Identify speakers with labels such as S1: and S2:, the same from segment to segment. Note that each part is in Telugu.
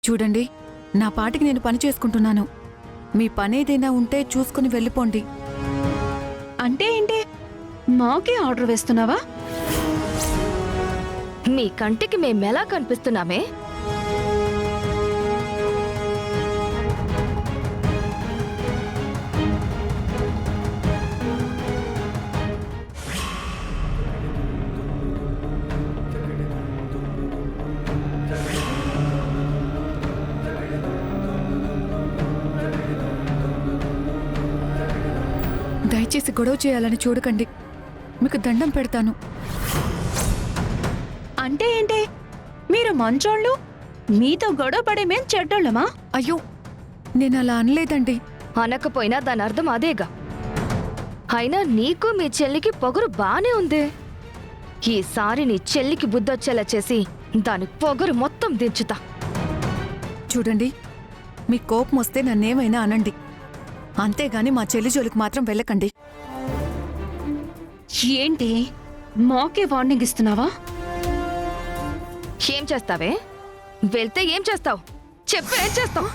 S1: చూడండి, నా పాటికి నేను పని చేసుకుంటున్నాను. మీ పనేదైనా ఉంటే చూసుకుని వెళ్ళిపోండి.
S2: అంటే ఏంటి? మాకే ఆర్డర్ వేస్తున్నావా?
S3: మీ కంటికి మేమెలా కనిపిస్తున్నామే?
S1: దయచేసి గొడవ చేయాలని చూడకండి. మీకు దండం పెడతాను.
S2: అంటే ఏంటి? మీరు మంచోళ్ళు, మీతో గొడవ పడే మేం చెడ్డోళ్ళమా?
S1: అయ్యో, నేను అలా అనలేదండి.
S3: అనకపోయినా దాని అర్థం అదేగా. అయినా నీకు మీ చెల్లికి పొగరు బానే ఉంది. ఈసారి నీ చెల్లికి బుద్ధొచ్చేలా చేసి దాని పొగరు మొత్తం దించుతా.
S1: చూడండి, మీ కోపం వస్తే నన్నేమైనా అనండి, అంతేగాని మా చెల్లి జోలికి మాత్రం వెళ్ళకండి.
S2: ఏంటి? మాకే వార్నింగ్ ఇస్తున్నావా?
S3: ఏం చేస్తావే? వెళ్తే ఏం చేస్తావు? చెప్పు, ఏం చేస్తావు?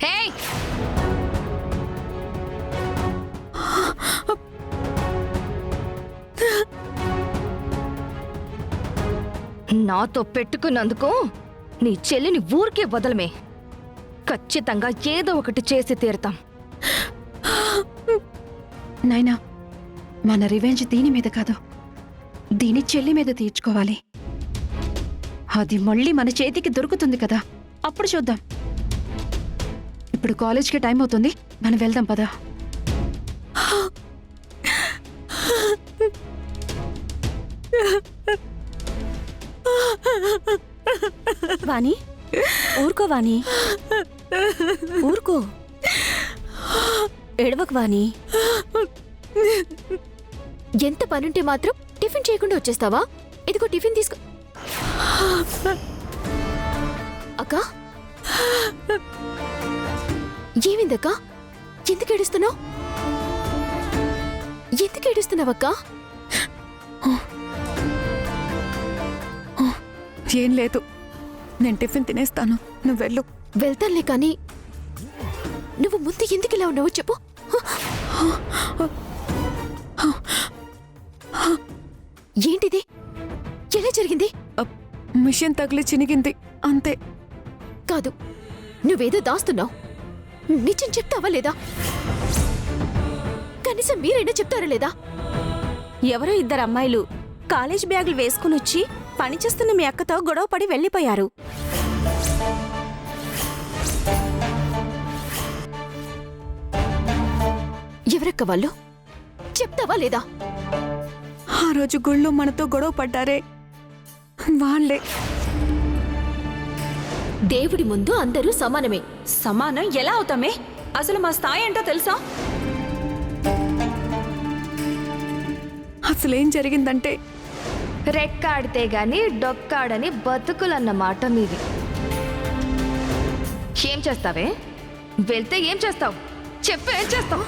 S3: హేయ్! నాతో పెట్టుకున్నందుకు నీ చెల్లిని ఊరికే వదలమే. ఖచ్చితంగా ఏదో ఒకటి చేసి తీరుతాం.
S2: నాయనా, మన రివెంజ్ దీని మీద కాదు, దీని చెల్లి మీద తీర్చుకోవాలి. అది మళ్ళీ మన చేతికి దొరుకుతుంది కదా, అప్పుడు చూద్దాం. ఇప్పుడు కాలేజ్కి టైం అవుతుంది, మనం వెళ్దాం పదా.
S4: వాణి, ఊరుకో వాణి, ఊరుకో, ఎడవకు వాణి.
S5: ఎంత పనుంటే మాత్రం టిఫిన్ చేయకుండా వచ్చేస్తావా? ఇదిగో టిఫిన్ తీసుకో. అక్క, ఏమిందక్క? ఎందుకు ఏడుస్తున్నావు? ఎందుకు ఏడుస్తున్నావక్క?
S1: ఏం లేదు, నేను టిఫిన్ తినేస్తాను, నువ్వు వెళ్ళు.
S5: వెళ్తానులే, కానీ నువ్వు ముందు ఎందుకు ఇలా ఉన్నావో చెప్పు. ఏంటిది? ఎలా జరిగింది?
S1: మిషన్ తగిలి చినిగింది, అంతే.
S5: కాదు, నువ్వేదో దాస్తున్నావు. నిజం చెప్తావా లేదా? కనీసం మీరైనా చెప్తారా లేదా?
S4: ఎవరో ఇద్దరు అమ్మాయిలు కాలేజ్ బ్యాగులు వేసుకుని వచ్చి పనిచేస్తున్న మీ అక్కతో గొడవ పడి వెళ్ళిపోయారు.
S5: ఎవరక్క వాళ్ళు? చెప్తావా లేదా?
S1: ఆ రోజు గుళ్ళో మనతో గొడవ పడ్డారే వాళ్ళే.
S5: దేవుడి ముందు అందరూ సమానమే.
S4: సమానం ఎలా అవుతామే? అసలు మా స్థాయి ఏంటో తెలుసా?
S1: అసలేం జరిగిందంటే,
S3: రెక్కాడితే గాని డొక్కాడని బతుకులన్నమాట మీది. ఏం చేస్తావే? వెళ్తే ఏం చేస్తావు? చెప్పు, ఏం చేస్తావు?